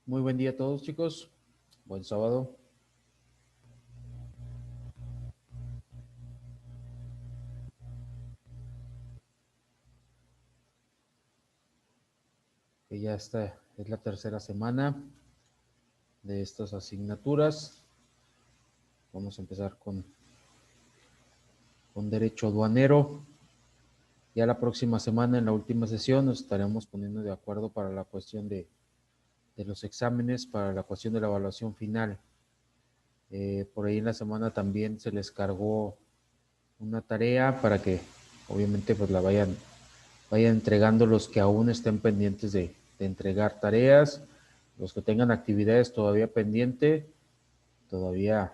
Muy buen día a todos, chicos. Buen sábado. Que ya está, es la tercera semana de estas asignaturas. Vamos a empezar con Derecho Aduanero. Ya la próxima semana, en la última sesión, nos estaremos poniendo de acuerdo para la cuestión de los exámenes, para la cuestión de la evaluación final. Por ahí en la semana también se les cargó una tarea para que obviamente pues la vayan entregando los que aún estén pendientes de entregar tareas, los que tengan actividades todavía pendiente, todavía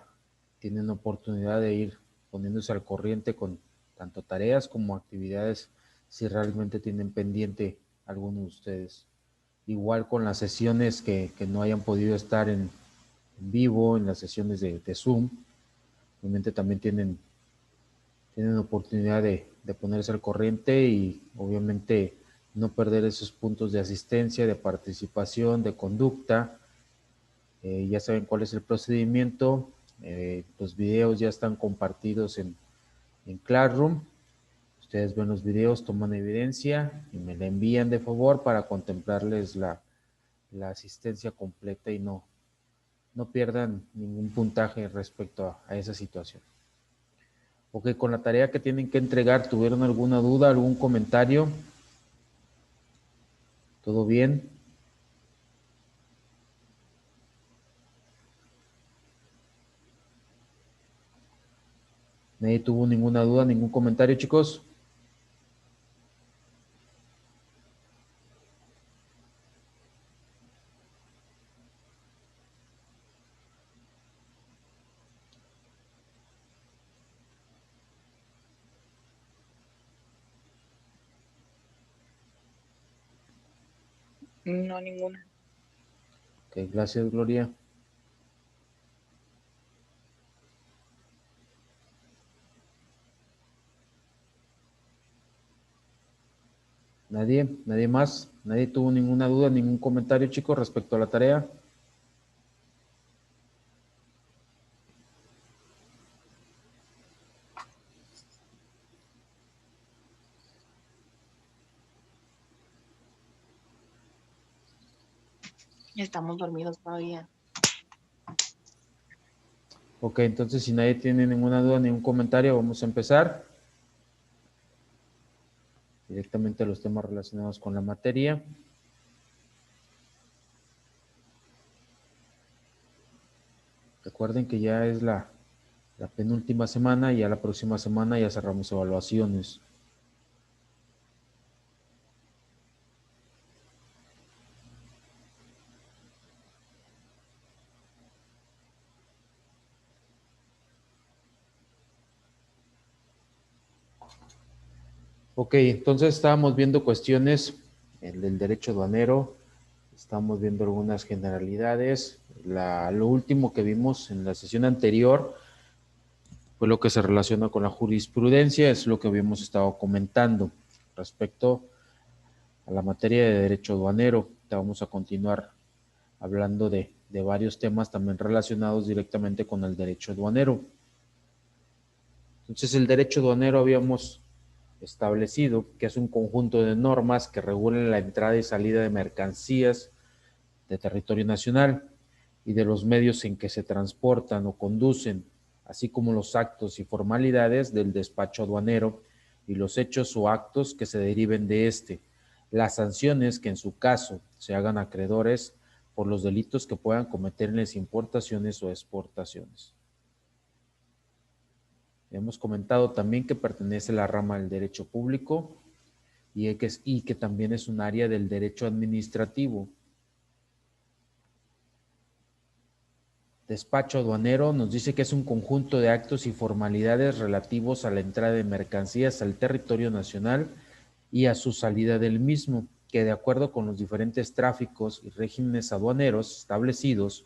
tienen oportunidad de ir poniéndose al corriente con tanto tareas como actividades si realmente tienen pendiente alguno de ustedes. Igual con las sesiones que no hayan podido estar en vivo, en las sesiones de Zoom, obviamente también tienen oportunidad de ponerse al corriente y obviamente no perder esos puntos de asistencia, de participación, de conducta. Ya saben cuál es el procedimiento. Los videos ya están compartidos en Classroom. Ustedes ven los videos, toman evidencia y me la envían de favor para contemplarles la asistencia completa y no pierdan ningún puntaje respecto a esa situación. Ok, con la tarea que tienen que entregar, ¿tuvieron alguna duda, algún comentario? ¿Todo bien? ¿Nadie tuvo ninguna duda, ningún comentario, chicos? No, ninguna. Ok, gracias, Gloria. ¿Nadie? ¿Nadie más? ¿Nadie tuvo ninguna duda, ningún comentario, chicos, respecto a la tarea? Estamos dormidos todavía. Ok, entonces si nadie tiene ninguna duda, ningún comentario, vamos a empezar directamente a los temas relacionados con la materia. Recuerden que ya es la penúltima semana y ya la próxima semana ya cerramos evaluaciones. Ok, entonces estábamos viendo cuestiones del derecho aduanero, estamos viendo algunas generalidades. Lo último que vimos en la sesión anterior fue lo que se relaciona con la jurisprudencia, es lo que habíamos estado comentando respecto a la materia de derecho aduanero. Vamos a continuar hablando de varios temas también relacionados directamente con el derecho aduanero. Entonces, el derecho aduanero habíamos establecido que es un conjunto de normas que regulan la entrada y salida de mercancías de territorio nacional y de los medios en que se transportan o conducen, así como los actos y formalidades del despacho aduanero y los hechos o actos que se deriven de éste, las sanciones que en su caso se hagan acreedores por los delitos que puedan cometer en las importaciones o exportaciones. Hemos comentado también que pertenece a la rama del derecho público y que también es un área del derecho administrativo. Despacho aduanero nos dice que es un conjunto de actos y formalidades relativos a la entrada de mercancías al territorio nacional y a su salida del mismo, que de acuerdo con los diferentes tráficos y regímenes aduaneros establecidos,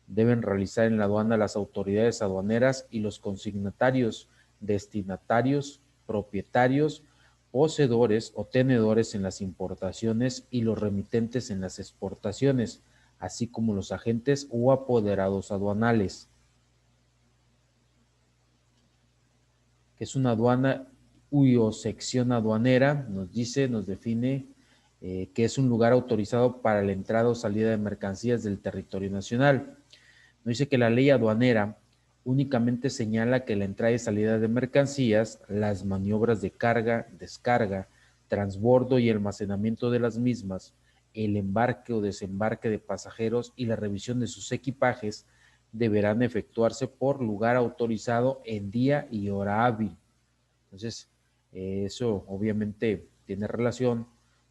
deben realizar en la aduana las autoridades aduaneras y los consignatarios, destinatarios, propietarios, poseedores o tenedores en las importaciones y los remitentes en las exportaciones, así como los agentes o apoderados aduanales. Que es una aduana o sección aduanera, nos dice, nos define que es un lugar autorizado para la entrada o salida de mercancías del territorio nacional. Nos dice que la ley aduanera únicamente señala que la entrada y salida de mercancías, las maniobras de carga, descarga, transbordo y almacenamiento de las mismas, el embarque o desembarque de pasajeros y la revisión de sus equipajes deberán efectuarse por lugar autorizado en día y hora hábil. Entonces, eso obviamente tiene relación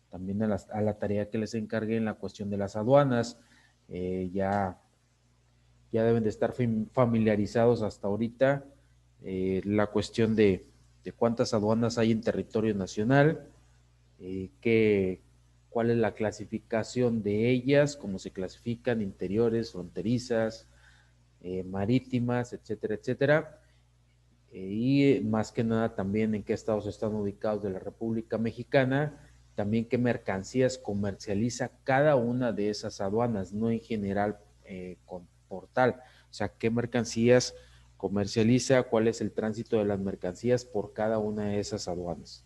también a la tarea que les encargue en la cuestión de las aduanas. Ya deben de estar familiarizados hasta ahorita la cuestión de cuántas aduanas hay en territorio nacional, cuál es la clasificación de ellas, cómo se clasifican, interiores, fronterizas, marítimas, etcétera, etcétera. Y más que nada también en qué estados están ubicados de la República Mexicana, también qué mercancías comercializa cada una de esas aduanas, no en general con portal, o sea, qué mercancías comercializa, cuál es el tránsito de las mercancías por cada una de esas aduanas.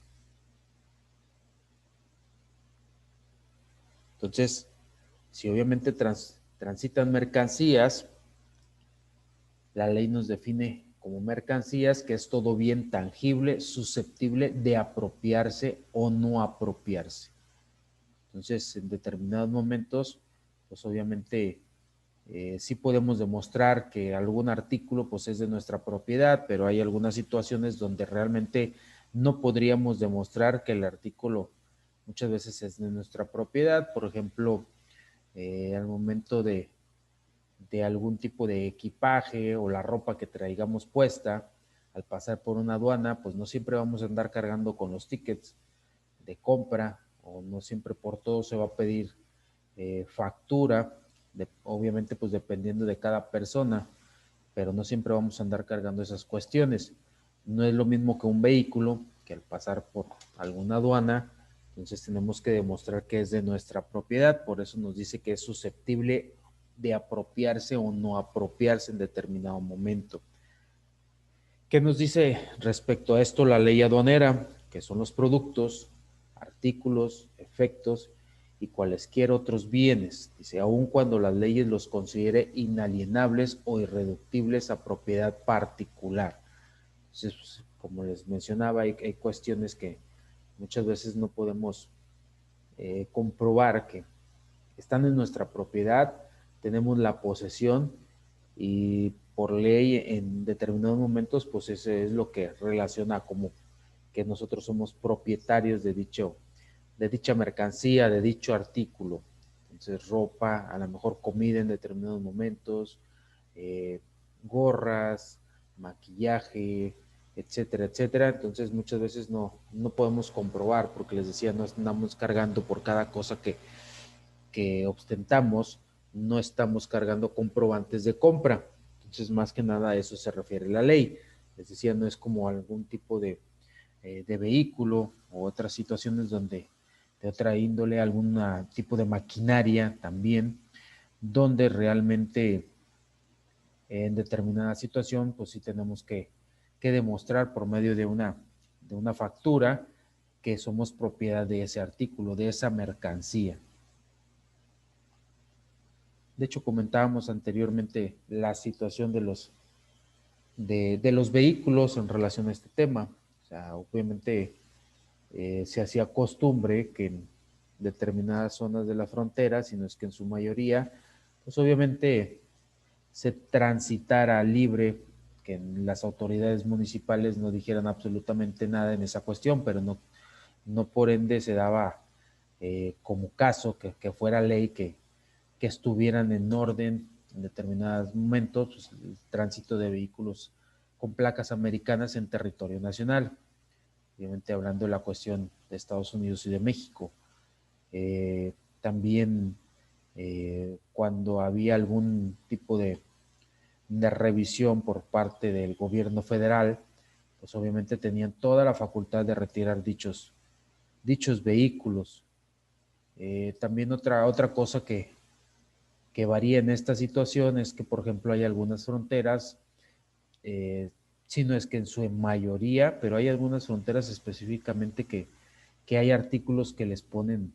Entonces, si obviamente transitan mercancías, la ley nos define como mercancías que es todo bien tangible, susceptible de apropiarse o no apropiarse. Entonces, en determinados momentos, pues obviamente sí podemos demostrar que algún artículo pues es de nuestra propiedad, pero hay algunas situaciones donde realmente no podríamos demostrar que el artículo muchas veces es de nuestra propiedad. Por ejemplo, al momento de algún tipo de equipaje o la ropa que traigamos puesta, al pasar por una aduana, pues no siempre vamos a andar cargando con los tickets de compra o no siempre por todo se va a pedir factura, obviamente pues dependiendo de cada persona, pero no siempre vamos a andar cargando esas cuestiones. No es lo mismo que un vehículo, que al pasar por alguna aduana, entonces tenemos que demostrar que es de nuestra propiedad, por eso nos dice que es susceptible de apropiarse o no apropiarse en determinado momento. ¿Qué nos dice respecto a esto la ley aduanera? Que son los productos, artículos, efectos y cualesquier otros bienes. Dice, aun cuando las leyes los considere inalienables o irreductibles a propiedad particular. Entonces, pues, como les mencionaba, hay cuestiones que muchas veces no podemos comprobar que están en nuestra propiedad, tenemos la posesión y por ley en determinados momentos, pues eso es lo que relaciona como que nosotros somos propietarios de dicha mercancía, de dicho artículo. Entonces, ropa, a lo mejor comida en determinados momentos, eh, gorras, maquillaje, etcétera, etcétera. Entonces, muchas veces no podemos comprobar, porque les decía, no andamos cargando por cada cosa que ostentamos, no estamos cargando comprobantes de compra. Entonces, más que nada a eso se refiere la ley. Les decía, no es como algún tipo de vehículo o otras situaciones donde de otra índole, algún tipo de maquinaria también, donde realmente en determinada situación, pues sí tenemos que demostrar por medio de una factura que somos propiedad de ese artículo, de esa mercancía. De hecho, comentábamos anteriormente la situación de los vehículos en relación a este tema. O sea, obviamente se hacía costumbre que en determinadas zonas de la frontera, si no es que en su mayoría, pues obviamente se transitara libre, que las autoridades municipales no dijeran absolutamente nada en esa cuestión, pero no por ende se daba como caso que fuera ley que estuvieran en orden en determinados momentos, pues, el tránsito de vehículos con placas americanas en territorio nacional, obviamente hablando de la cuestión de Estados Unidos y de México. También cuando había algún tipo de revisión por parte del gobierno federal, pues obviamente tenían toda la facultad de retirar dichos vehículos. También otra cosa que que varía en esta situación es que, por ejemplo, hay algunas fronteras, si no es que en su mayoría, pero hay algunas fronteras específicamente que hay artículos que les ponen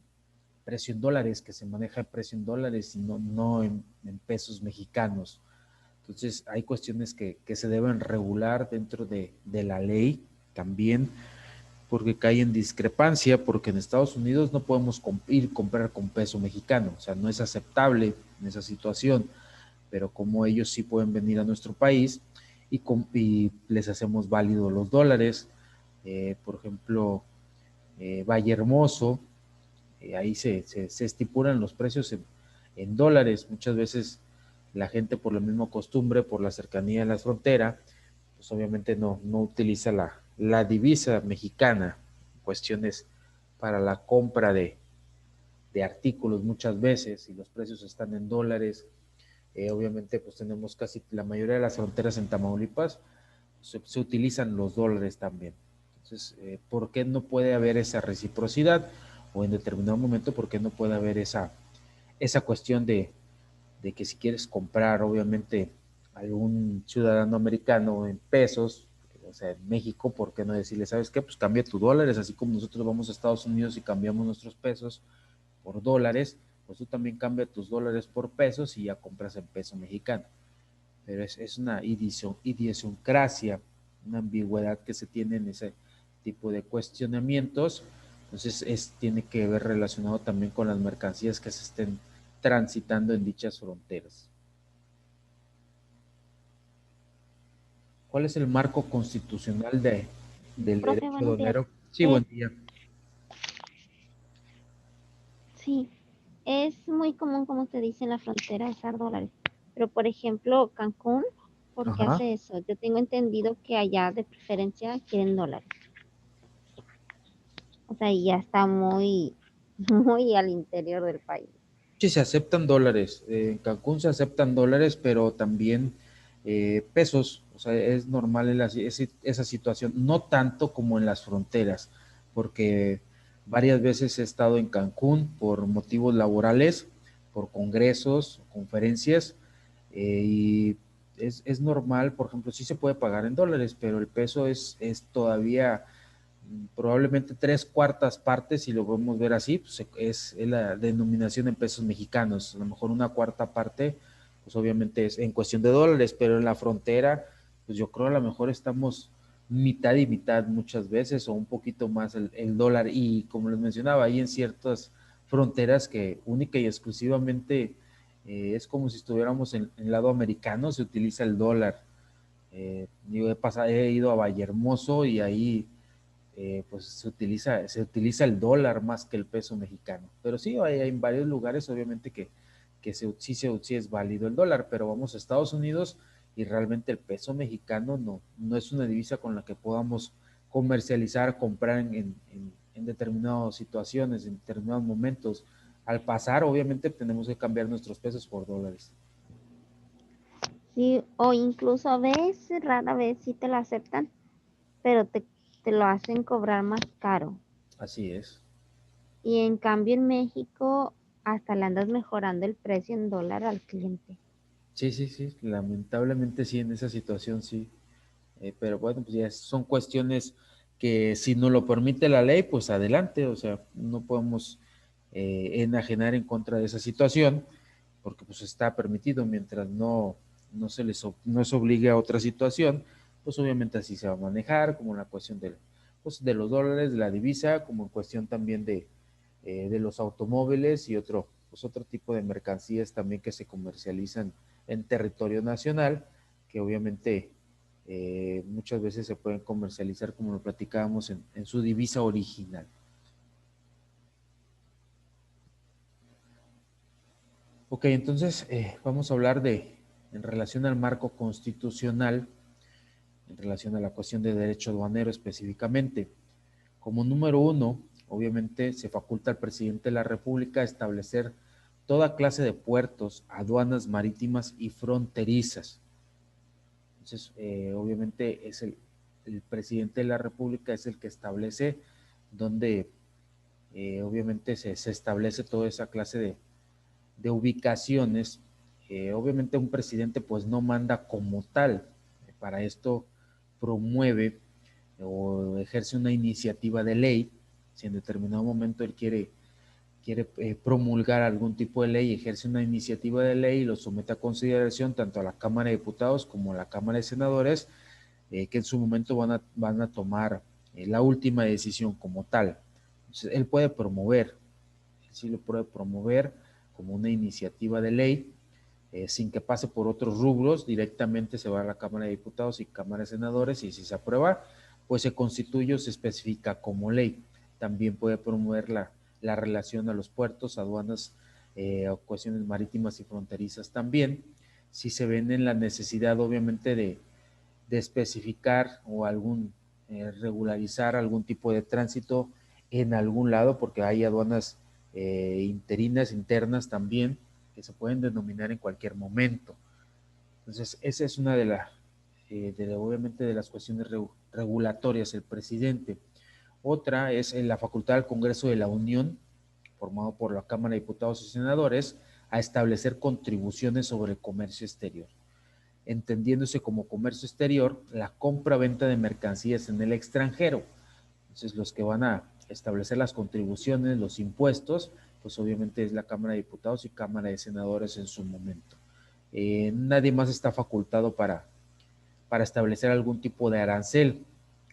precio en dólares, que se maneja el precio en dólares y no en pesos mexicanos. Entonces, hay cuestiones que se deben regular dentro de la ley también, porque cae en discrepancia, porque en Estados Unidos no podemos ir a comprar con peso mexicano, o sea, no es aceptable en esa situación, pero como ellos sí pueden venir a nuestro país y les hacemos válido los dólares, por ejemplo, Valle Hermoso, ahí se estipulan los precios en dólares. Muchas veces la gente por la misma costumbre, por la cercanía de la frontera, pues obviamente no utiliza la divisa mexicana, cuestiones para la compra de artículos muchas veces, y los precios están en dólares. Obviamente pues tenemos casi la mayoría de las fronteras en Tamaulipas, se utilizan los dólares también. Entonces, ¿por qué no puede haber esa reciprocidad? O en determinado momento, ¿por qué no puede haber esa cuestión de que si quieres comprar, obviamente, algún ciudadano americano en pesos, o sea, en México, ¿por qué no decirle, sabes qué? Pues cambia tus dólares, así como nosotros vamos a Estados Unidos y cambiamos nuestros pesos por dólares, pues tú también cambia tus dólares por pesos y ya compras en peso mexicano. Pero es una idiosincrasia, una ambigüedad que se tiene en ese tipo de cuestionamientos. Entonces, tiene que ver relacionado también con las mercancías que se estén transitando en dichas fronteras. ¿Cuál es el marco constitucional del Profe, derecho buenos días. aduanero? Sí, Es, buen día. sí, es muy común, como usted dice, en la frontera usar dólares. Pero, por ejemplo, Cancún, ¿por qué Ajá. hace eso? Yo tengo entendido que allá de preferencia quieren dólares. O sea, y ya está muy, muy al interior del país. Sí, se aceptan dólares. En Cancún se aceptan dólares, pero también pesos. O sea, es normal esa situación. No tanto como en las fronteras, porque varias veces he estado en Cancún por motivos laborales, por congresos, conferencias, y es normal, por ejemplo, sí se puede pagar en dólares, pero el peso es todavía probablemente tres cuartas partes, si lo podemos ver así, pues es la denominación en pesos mexicanos. A lo mejor una cuarta parte, pues obviamente es en cuestión de dólares, pero en la frontera, pues yo creo a lo mejor estamos mitad y mitad muchas veces, o un poquito más el dólar. Y como les mencionaba, hay en ciertas fronteras que única y exclusivamente es como si estuviéramos en el lado americano, se utiliza el dólar. He ido a Vallehermoso y ahí pues se utiliza el dólar más que el peso mexicano. Pero sí, hay en varios lugares, obviamente, sí es válido el dólar, pero vamos a Estados Unidos y realmente el peso mexicano no es una divisa con la que podamos comercializar, comprar en determinadas situaciones, en determinados momentos. Al pasar, obviamente, tenemos que cambiar nuestros pesos por dólares. Sí, o incluso a veces, rara vez sí te lo aceptan, pero te lo hacen cobrar más caro. Así es. Y en cambio en México hasta le andas mejorando el precio en dólar al cliente. Sí, sí, sí. Lamentablemente sí, en esa situación sí. Pero bueno, pues ya son cuestiones que si no lo permite la ley, pues adelante, o sea, no podemos enajenar en contra de esa situación, porque pues está permitido mientras no se obligue a otra situación, pues obviamente así se va a manejar, como la cuestión pues, de los dólares, de la divisa, como en cuestión también de los automóviles y pues otro tipo de mercancías también que se comercializan en territorio nacional, que obviamente muchas veces se pueden comercializar, como lo platicábamos, en su divisa original. Ok, entonces vamos a hablar en relación al marco constitucional, en relación a la cuestión de derecho aduanero específicamente. Como número uno, obviamente se faculta al presidente de la República establecer toda clase de puertos, aduanas marítimas y fronterizas. Entonces, obviamente el presidente de la República es el que establece donde obviamente se establece toda esa clase de ubicaciones Obviamente un presidente pues no manda como tal, para esto promueve o ejerce una iniciativa de ley. Si en determinado momento él quiere promulgar algún tipo de ley, ejerce una iniciativa de ley y lo somete a consideración tanto a la Cámara de Diputados como a la Cámara de Senadores, que en su momento van a tomar la última decisión como tal. Entonces, él puede promover, sí lo puede promover como una iniciativa de ley, sin que pase por otros rubros, directamente se va a la Cámara de Diputados y Cámara de Senadores, y si se aprueba, pues se constituye o se especifica como ley. También puede promover la relación a los puertos, aduanas, cuestiones marítimas y fronterizas también, si se ven en la necesidad, obviamente, de especificar o regularizar algún tipo de tránsito en algún lado, porque hay aduanas interinas, internas también, que se pueden denominar en cualquier momento. Entonces, esa es una obviamente, de las cuestiones regulatorias, el presidente. Otra es en la facultad del Congreso de la Unión, formado por la Cámara de Diputados y Senadores, a establecer contribuciones sobre el comercio exterior, entendiéndose como comercio exterior la compra-venta de mercancías en el extranjero. Entonces, los que van a establecer las contribuciones, los impuestos, pues obviamente es la Cámara de Diputados y Cámara de Senadores en su momento. Nadie más está facultado para establecer algún tipo de arancel,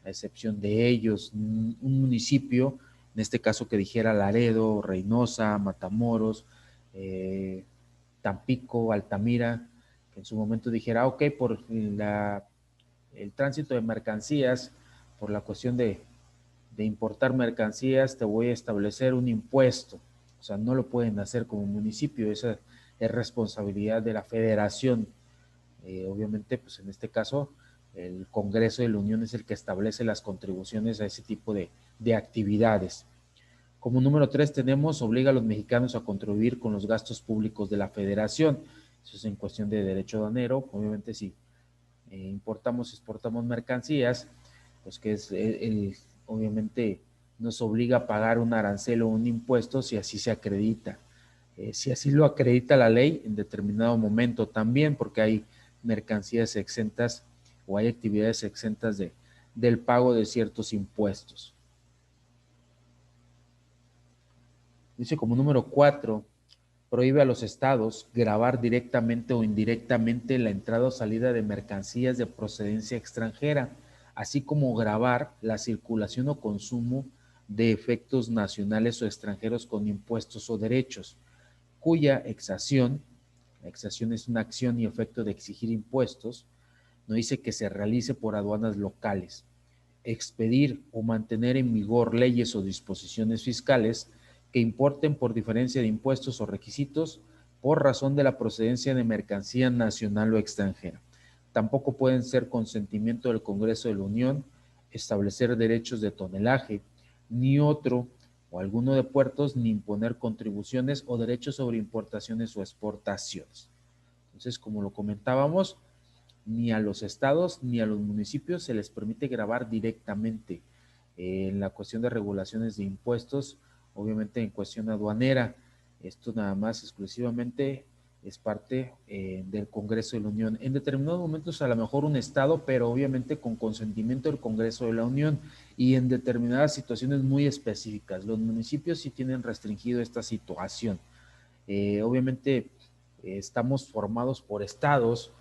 a excepción de ellos. Un municipio, en este caso que dijera Laredo, Reynosa, Matamoros, Tampico, Altamira, que en su momento dijera, ok, por el tránsito de mercancías, por la cuestión de importar mercancías, te voy a establecer un impuesto. O sea, no lo pueden hacer como municipio, esa es responsabilidad de la federación. Obviamente, pues en este caso, el Congreso de la Unión es el que establece las contribuciones a ese tipo de actividades. Como número 3 tenemos, obliga a los mexicanos a contribuir con los gastos públicos de la federación. Eso es en cuestión de derecho aduanero. Obviamente, si importamos, exportamos mercancías, pues que es obviamente nos obliga a pagar un arancel o un impuesto si así se acredita. Si así lo acredita la ley en determinado momento también, porque hay mercancías exentas o hay actividades exentas del pago de ciertos impuestos. Dice como número 4, prohíbe a los estados gravar directamente o indirectamente la entrada o salida de mercancías de procedencia extranjera, así como gravar la circulación o consumo de efectos nacionales o extranjeros con impuestos o derechos, cuya exacción, la exacción es una acción y efecto de exigir impuestos, no dice que se realice por aduanas locales, expedir o mantener en vigor leyes o disposiciones fiscales que importen por diferencia de impuestos o requisitos por razón de la procedencia de mercancía nacional o extranjera. Tampoco pueden ser consentimiento del Congreso de la Unión establecer derechos de tonelaje, ni otro o alguno de puertos, ni imponer contribuciones o derechos sobre importaciones o exportaciones. Entonces, como lo comentábamos, ni a los estados ni a los municipios se les permite grabar directamente en la cuestión de regulaciones de impuestos, obviamente en cuestión aduanera. Esto nada más exclusivamente es parte del Congreso de la Unión. En determinados momentos a lo mejor un estado, pero obviamente con consentimiento del Congreso de la Unión y en determinadas situaciones muy específicas. Los municipios sí tienen restringido esta situación. Obviamente estamos formados por estados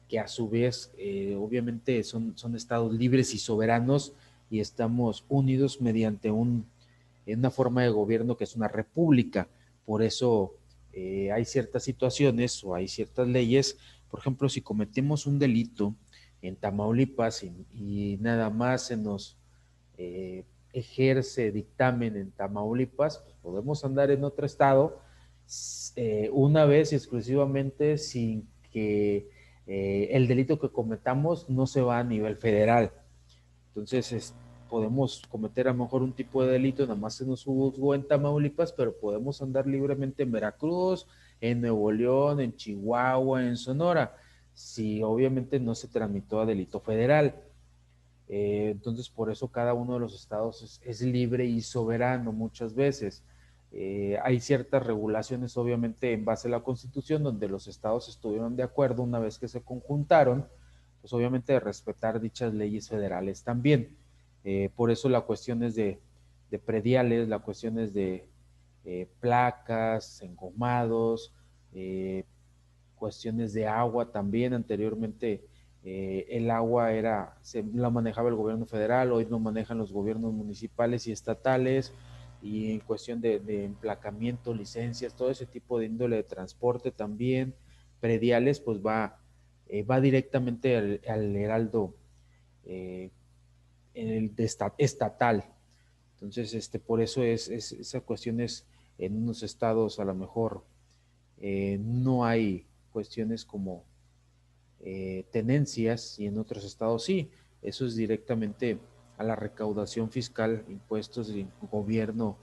que a su vez obviamente son estados libres y soberanos y estamos unidos mediante una forma de gobierno que es una república. Por eso hay ciertas situaciones o hay ciertas leyes. Por ejemplo, si cometemos un delito en Tamaulipas y nada más se nos ejerce dictamen en Tamaulipas, pues podemos andar en otro estado una vez y exclusivamente sin que el delito que cometamos no se va a nivel federal. Entonces, podemos cometer a lo mejor un tipo de delito, nada más se nos juzgó en Tamaulipas, pero podemos andar libremente en Veracruz, en Nuevo León, en Chihuahua, en Sonora, si obviamente no se tramitó a delito federal. Entonces, por eso cada uno de los estados es libre y soberano muchas veces. hay ciertas regulaciones, obviamente, en base a la Constitución, donde los estados estuvieron de acuerdo una vez que se conjuntaron, pues obviamente de respetar dichas leyes federales también. Por eso la cuestión es de prediales, la cuestión es de placas, engomados, cuestiones de agua también. Anteriormente el agua se la manejaba el gobierno federal, hoy lo manejan los gobiernos municipales y estatales, y en cuestión de emplacamiento, licencias, todo ese tipo de índole de transporte también, prediales, pues va directamente al heraldo eh, estatal. Entonces, por eso esa cuestión es en unos estados a lo mejor no hay cuestiones como tenencias, y en otros estados sí. Eso es directamente a la recaudación fiscal, impuestos y gobierno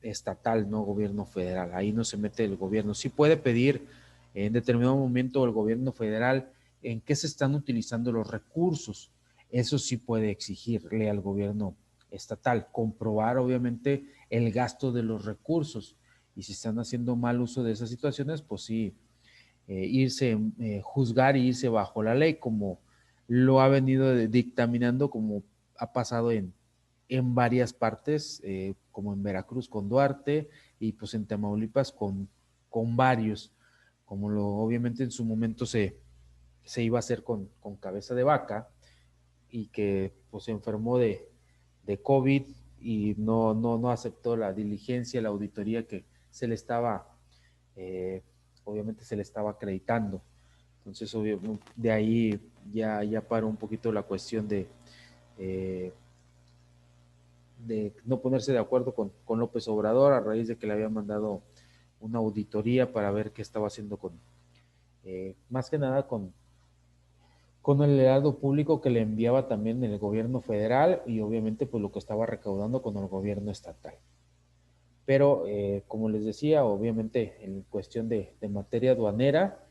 estatal, no gobierno federal. Ahí no se mete el gobierno. Sí puede pedir en determinado momento el gobierno federal en qué se están utilizando los recursos. Eso sí puede exigirle al gobierno estatal, comprobar obviamente el gasto de los recursos. Y si están haciendo mal uso de esas situaciones, pues sí, juzgar y irse bajo la ley, como lo ha venido dictaminando, como ha pasado en varias partes, como en Veracruz con Duarte, y pues en Tamaulipas con varios, como obviamente en su momento se iba a hacer con Cabeza de Vaca, y que pues se enfermó de COVID y no aceptó la diligencia, la auditoría que se le estaba, eh, obviamente se le estaba acreditando. Entonces, de ahí ya paró un poquito la cuestión eh, de no ponerse de acuerdo con López Obrador, a raíz de que le había mandado una auditoría para ver qué estaba haciendo más que nada con el heraldo público que le enviaba también el gobierno federal, y obviamente pues lo que estaba recaudando con el gobierno estatal. Pero como les decía, obviamente en cuestión de materia aduanera,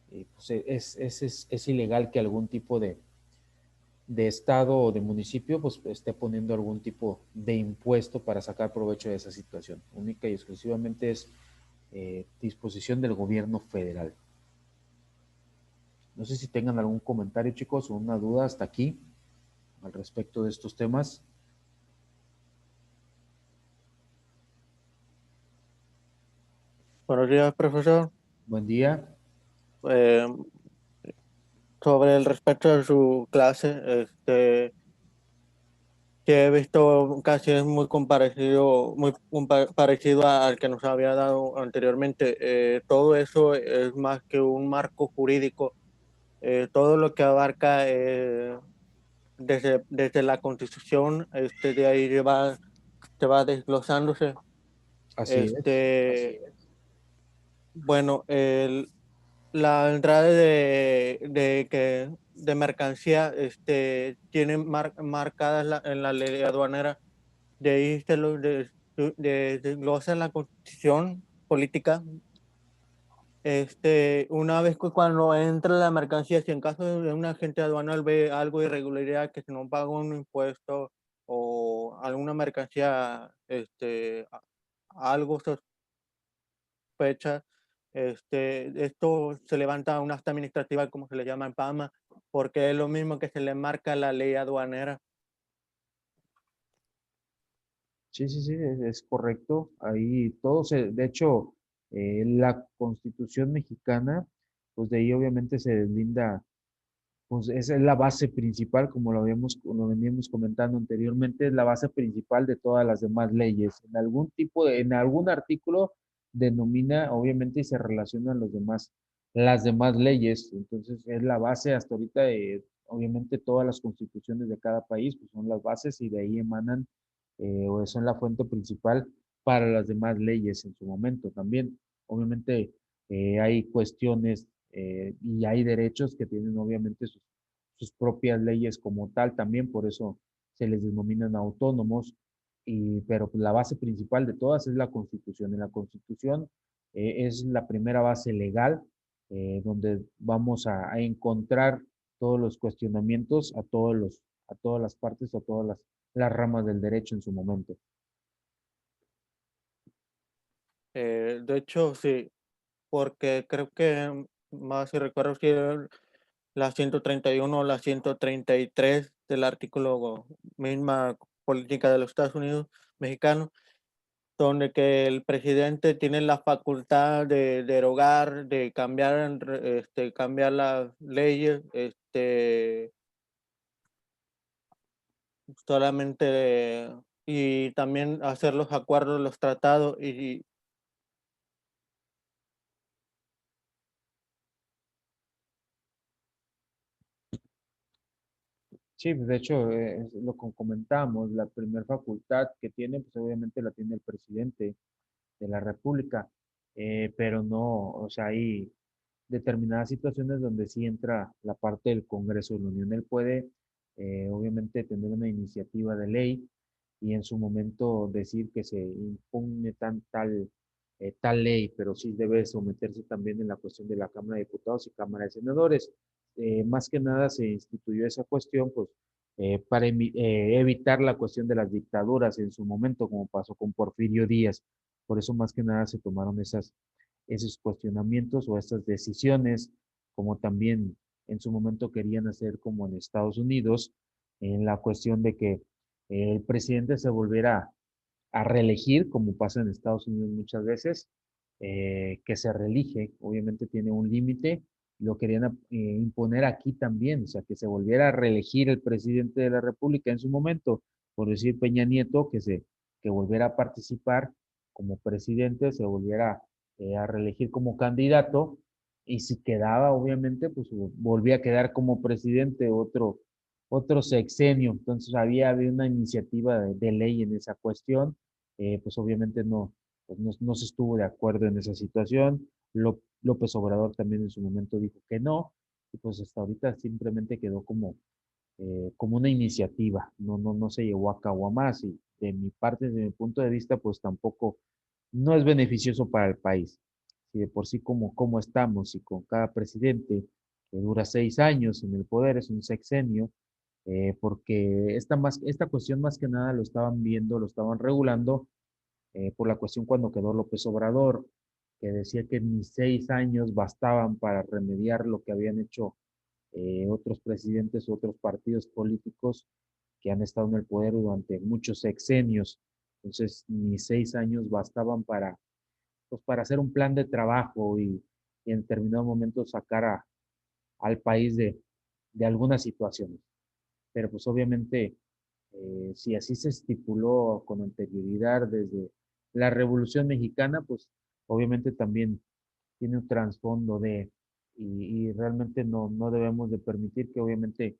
pues es ilegal que algún tipo de estado o de municipio pues esté poniendo algún tipo de impuesto para sacar provecho de esa situación. Única y exclusivamente es disposición del gobierno federal. No sé si tengan algún comentario, chicos, o una duda hasta aquí al respecto de estos temas. Buenos días, profesor. Buen día. Eh, Sobre el respecto de su clase, que he visto casi es muy parecido al que nos había dado anteriormente. Todo eso es más que un marco jurídico. Todo lo que abarca desde la Constitución, de ahí se va desglosándose. Así es. Este, bueno, la entrada de mercancía tiene marcadas en la ley aduanera, de ahí desglosa en la constitución política. Una vez que cuando entra la mercancía, si en caso de un agente aduanal ve algo de irregularidad, que si no paga un impuesto o alguna mercancía, algo sospecha, esto se levanta una acta administrativa, como se le llama en PAMA, porque es lo mismo que se le marca la ley aduanera. Sí, sí, sí, es correcto. Ahí de hecho, la Constitución mexicana, pues de ahí obviamente se deslinda, pues esa es la base principal, lo veníamos comentando anteriormente, es la base principal de todas las demás leyes. En algún artículo denomina, obviamente, y se relacionan las demás leyes. Entonces, es la base hasta ahorita, obviamente, todas las constituciones de cada país, pues son las bases, y de ahí emanan, o son la fuente principal para las demás leyes en su momento también. Obviamente, hay cuestiones y hay derechos que tienen obviamente sus propias leyes como tal también, por eso se les denominan autónomos, pero pues la base principal de todas es la Constitución. En la Constitución es la primera base legal, donde vamos a encontrar todos los cuestionamientos a todas las partes, a todas las ramas del derecho en su momento. De hecho, sí, porque creo que, más si recuerdo, si era la 131 o la 133 del artículo misma política de los Estados Unidos mexicanos, donde que el presidente tiene la facultad de derogar, de cambiar, cambiar las leyes, solamente, y también hacer los acuerdos, los tratados, y Sí, de hecho, es lo que comentamos, la primera facultad que tiene, pues obviamente la tiene el presidente de la República, pero no, o sea, hay determinadas situaciones donde sí entra la parte del Congreso de la Unión. Él puede, obviamente, tener una iniciativa de ley y en su momento decir que se impugne tal ley, pero sí debe someterse también en la cuestión de la Cámara de Diputados y Cámara de Senadores. Más que nada se instituyó esa cuestión, pues, para evitar la cuestión de las dictaduras en su momento, como pasó con Porfirio Díaz. Por eso más que nada se tomaron esos cuestionamientos o estas decisiones, como también en su momento querían hacer como en Estados Unidos, en la cuestión de que el presidente se volviera a reelegir, como pasa en Estados Unidos muchas veces, que se reelige, obviamente tiene un límite, lo querían imponer aquí también, o sea, que se volviera a reelegir el presidente de la República en su momento, por decir Peña Nieto, que volviera a participar como presidente, se volviera a reelegir como candidato, y si quedaba, obviamente, pues volvía a quedar como presidente otro sexenio. Entonces había una iniciativa de ley en esa cuestión, pues obviamente no, pues no se estuvo de acuerdo en esa situación. López Obrador también en su momento dijo que no, y pues hasta ahorita simplemente quedó como una iniciativa, no se llevó a cabo a más, y de mi parte, desde mi punto de vista, pues tampoco no es beneficioso para el país. Si de por sí como estamos y con cada presidente que dura 6 años en el poder, es un sexenio, porque esta cuestión más que nada lo estaban viendo, lo estaban regulando por la cuestión cuando quedó López Obrador, que decía que ni 6 años bastaban para remediar lo que habían hecho otros presidentes, otros partidos políticos que han estado en el poder durante muchos sexenios. Entonces, ni 6 años bastaban pues, para hacer un plan de trabajo y en determinado momento sacar al país de algunas situaciones. Pero pues obviamente, si así se estipuló con anterioridad desde la Revolución Mexicana, pues obviamente también tiene un trasfondo y realmente no debemos de permitir que obviamente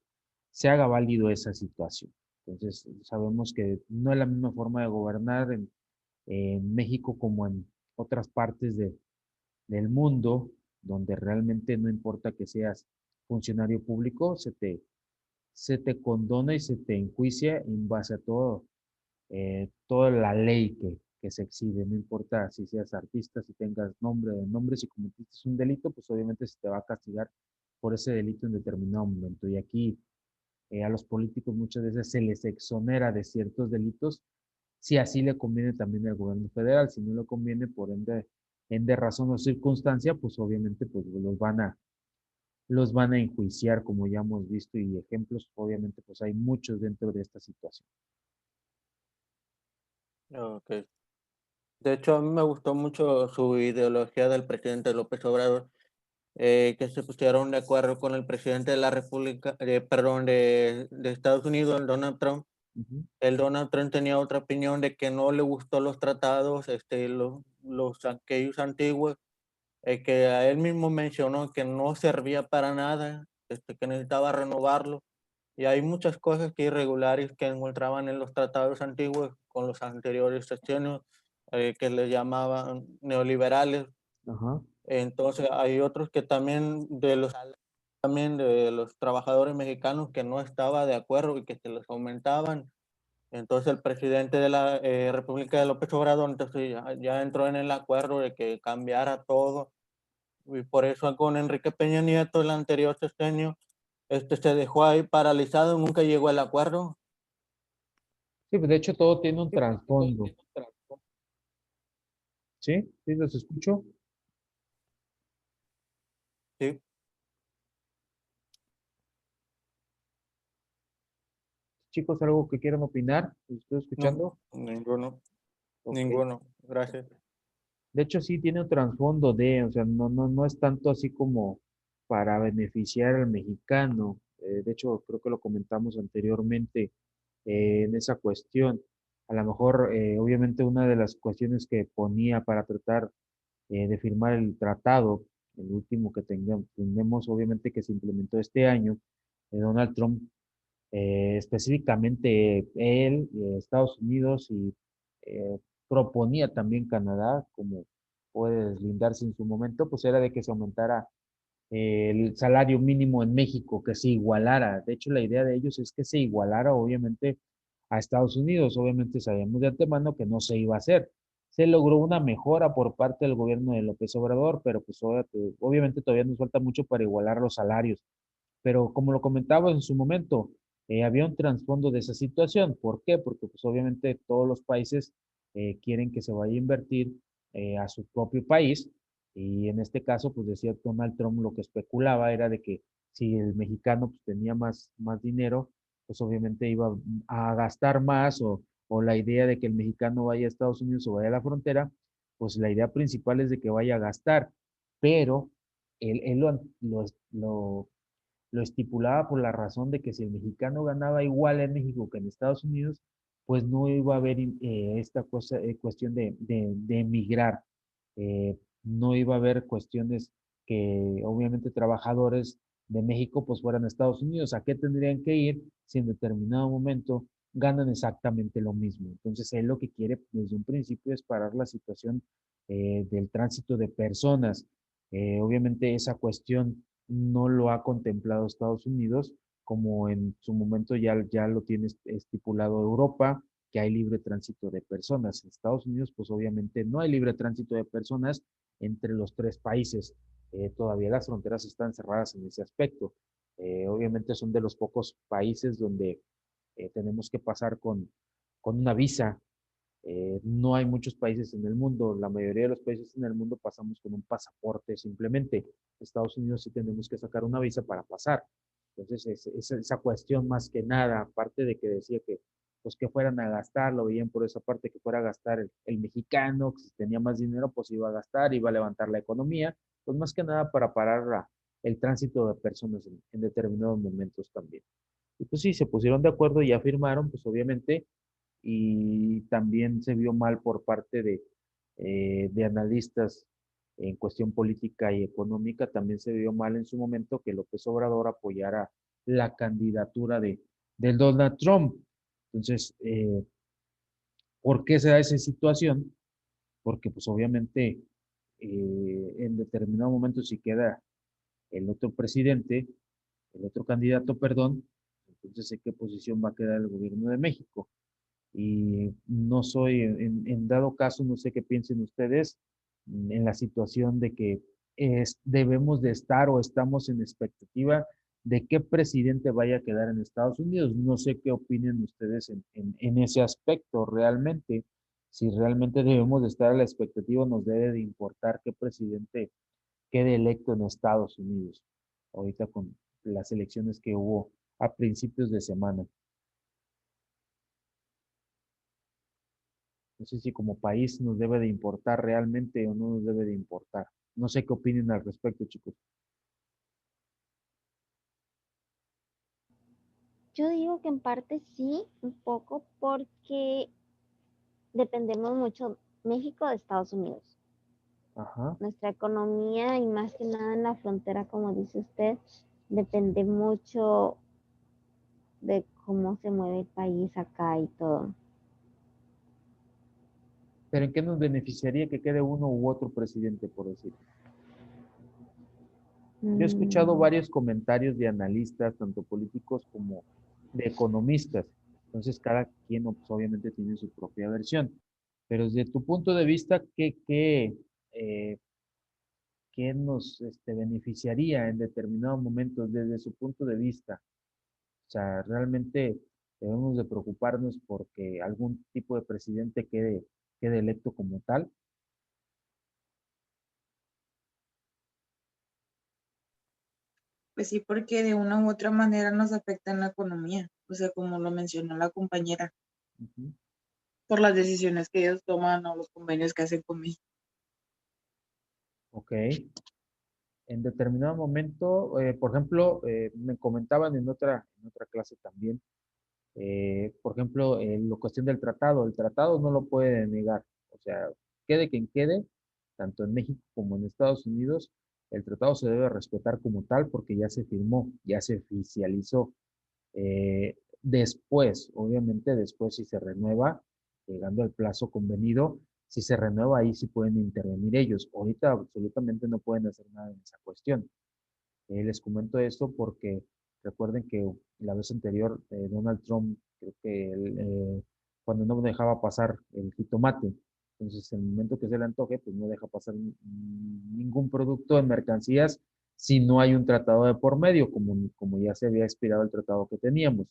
se haga válido esa situación. Entonces, sabemos que no es la misma forma de gobernar en México como en otras partes del mundo, donde realmente no importa que seas funcionario público, se te condona y se te enjuicia en base a toda la ley que se exhibe, no importa si seas artista, si tengas nombre o nombre, si cometiste un delito, pues obviamente se te va a castigar por ese delito en determinado momento. Y aquí a los políticos muchas veces se les exonera de ciertos delitos, si así le conviene también al gobierno federal, si no le conviene, por ende razón o circunstancia, pues obviamente pues los van a enjuiciar, como ya hemos visto, y ejemplos, obviamente, pues hay muchos dentro de esta situación. ok. De hecho, a mí me gustó mucho su ideología del presidente López Obrador, que se pusieron de acuerdo con el presidente de la República, perdón, de Estados Unidos, el Donald Trump. Ujú. El Donald Trump tenía otra opinión de que no le gustó los tratados, aquellos antiguos, que a él mismo mencionó que no servía para nada, que necesitaba renovarlo. Y hay muchas cosas que irregulares que encontraban en los tratados antiguos con los anteriores secciones, que le llamaban neoliberales. Ajá. Entonces hay otros que también de los trabajadores mexicanos que no estaba de acuerdo y que se les aumentaban. Entonces el presidente de la República de López Obrador entonces ya entró en el acuerdo de que cambiara todo, y por eso con Enrique Peña Nieto, el anterior sexenio, se dejó ahí paralizado, nunca llegó al acuerdo. Sí, pues de hecho todo tiene un trasfondo. ¿Sí? ¿Sí los escucho? Sí, Chicos, ¿algo que quieran opinar? ¿Los estoy no, escuchando? ninguno, Ok. ninguno, gracias. De hecho, sí tiene un trasfondo o sea, no es tanto así como para beneficiar al mexicano. De hecho, creo que lo comentamos anteriormente en esa cuestión. A lo mejor, obviamente, una de las cuestiones que ponía para tratar de firmar el tratado, el último que tenemos, obviamente, que se implementó este año, Donald Trump, específicamente él, Estados Unidos y proponía también Canadá, como puede deslindarse en su momento, pues era de que se aumentara el salario mínimo en México, que se igualara. De hecho, la idea de ellos es que se igualara, obviamente, a Estados Unidos. Obviamente sabíamos de antemano que no se iba a hacer. Se logró una mejora por parte del gobierno de López Obrador, pero pues obviamente todavía nos falta mucho para igualar los salarios. Pero como lo comentaba en su momento, había un trasfondo de esa situación. ¿Por qué? Porque pues obviamente todos los países quieren que se vaya a invertir a su propio país y en este caso pues decía Donald Trump lo que especulaba era de que si el mexicano pues tenía más dinero, pues obviamente iba a gastar más o la idea de que el mexicano vaya a Estados Unidos o vaya a la frontera, pues la idea principal es de que vaya a gastar, pero él lo estipulaba por la razón de que si el mexicano ganaba igual en México que en Estados Unidos, pues no iba a haber esta cuestión de emigrar. No iba a haber cuestiones que obviamente trabajadores de México pues fueran a Estados Unidos. ¿A qué tendrían que ir si en determinado momento ganan exactamente lo mismo? Entonces él lo que quiere desde un principio es parar la situación del tránsito de personas. Obviamente esa cuestión no lo ha contemplado Estados Unidos, como en su momento ya lo tiene estipulado Europa, que hay libre tránsito de personas. En Estados Unidos, pues obviamente no hay libre tránsito de personas entre los tres países. Todavía las fronteras están cerradas en ese aspecto. Obviamente son de los pocos países donde tenemos que pasar con una visa. No hay muchos países en el mundo, la mayoría de los países en el mundo pasamos con un pasaporte simplemente. Estados Unidos sí tenemos que sacar una visa para pasar. Entonces, esa cuestión más que nada, aparte de que decía que pues que fueran a gastar, lo veían por esa parte, que fuera a gastar el mexicano, que si tenía más dinero, pues iba a gastar, iba a levantar la economía, pues más que nada para parar el tránsito de personas en determinados momentos también. Y pues sí, se pusieron de acuerdo y ya firmaron, pues obviamente, y también se vio mal por parte de analistas en cuestión política y económica, también se vio mal en su momento que López Obrador apoyara la candidatura del Donald Trump. Entonces, ¿por qué se da esa situación? Porque pues obviamente en determinado momento si queda el otro presidente, el otro candidato, perdón, entonces ¿en qué posición va a quedar el gobierno de México? Y no soy, en dado caso, no sé qué piensen ustedes en la situación de que debemos de estar o estamos en expectativa de qué presidente vaya a quedar en Estados Unidos. No sé qué opinen ustedes en ese aspecto realmente. Si realmente debemos de estar a la expectativa, nos debe de importar qué presidente quede electo en Estados Unidos, ahorita con las elecciones que hubo a principios de semana. No sé si como país nos debe de importar realmente o no nos debe de importar. No sé qué opinen al respecto, chicos. Yo digo que en parte sí, un poco, porque dependemos mucho México de Estados Unidos. Ajá. Nuestra economía y más que nada en la frontera, como dice usted, depende mucho de cómo se mueve el país acá y todo. Pero ¿en qué nos beneficiaría que quede uno u otro presidente, por decirlo? Yo he escuchado Mm, varios comentarios de analistas, tanto políticos como de economistas. Entonces, cada quien pues, obviamente tiene su propia versión. Pero desde tu punto de vista, eh, ¿qué nos beneficiaría en determinados momentos desde su punto de vista? O sea, realmente debemos de preocuparnos porque algún tipo de presidente quede electo como tal. Pues sí, porque de una u otra manera nos afecta en la economía, o sea, como lo mencionó la compañera, Ujú. por las decisiones que ellos toman o los convenios que hacen con México. Ok. En determinado momento, por ejemplo, me comentaban en otra clase también, por ejemplo, la cuestión del tratado. El tratado no lo puede negar. O sea, quede quien quede, tanto en México como en Estados Unidos, el tratado se debe respetar como tal porque ya se firmó, ya se oficializó. Después, obviamente, después si se renueva, llegando al plazo convenido, si se renueva ahí sí pueden intervenir ellos. Ahorita absolutamente no pueden hacer nada en esa cuestión. Les comento esto porque recuerden que la vez anterior Donald Trump, creo que él, cuando no dejaba pasar el jitomate, entonces en el momento que se le antoje, pues no deja pasar ningún producto en mercancías si no hay un tratado de por medio, como ya se había expirado el tratado que teníamos.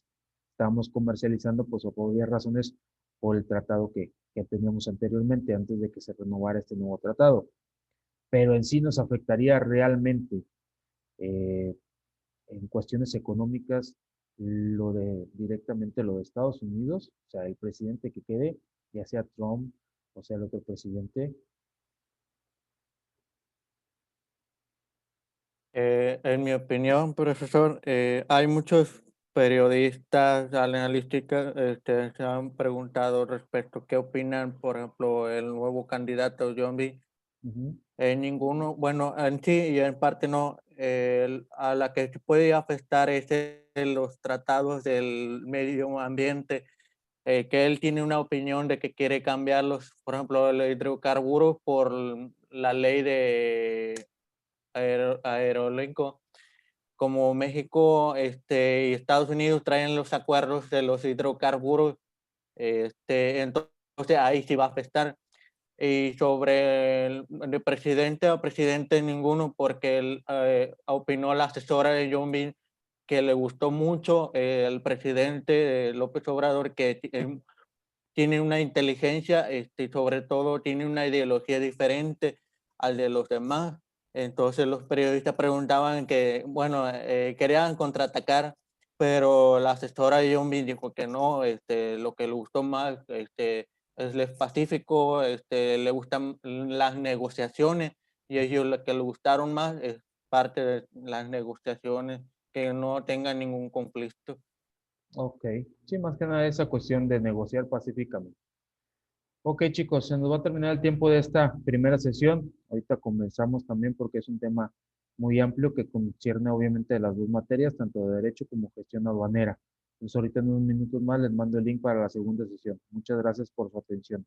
Estábamos comercializando, pues por obvias razones, por el tratado que teníamos anteriormente, antes de que se renovara este nuevo tratado. Pero en sí nos afectaría realmente eh, en cuestiones económicas directamente lo de Estados Unidos, o sea, el presidente que quede, ya sea Trump o sea el otro presidente. En mi opinión, profesor, hay muchos periodistas, analísticas, se han preguntado respecto a qué opinan, por ejemplo, el nuevo candidato John B. Ujú. Ninguno, bueno, en sí y en parte no, a la que se puede afectar es los tratados del medio ambiente, que él tiene una opinión de que quiere cambiarlos, por ejemplo, el hidrocarburos por la ley de aerolinco. Como México y Estados Unidos traen los acuerdos de los hidrocarburos, entonces ahí sí va a afectar. Y sobre el presidente o presidente ninguno, porque él opinó la asesora de John Bean que le gustó mucho el presidente López Obrador, que tiene una inteligencia y sobre todo tiene una ideología diferente al de los demás. Entonces los periodistas preguntaban que, bueno, querían contraatacar, pero la asesora de John Bean dijo que no, lo que le gustó más es el Pacífico, le gustan las negociaciones y ellos lo que le gustaron más es parte de las negociaciones, que no tengan ningún conflicto. Ok, sí, más que nada esa cuestión de negociar pacíficamente. Ok, chicos, se nos va a terminar el tiempo de esta primera sesión. Ahorita comenzamos también porque es un tema muy amplio que concierne obviamente las dos materias, tanto de derecho como gestión aduanera. Entonces ahorita en unos minutos más les mando el link para la segunda sesión. Muchas gracias por su atención.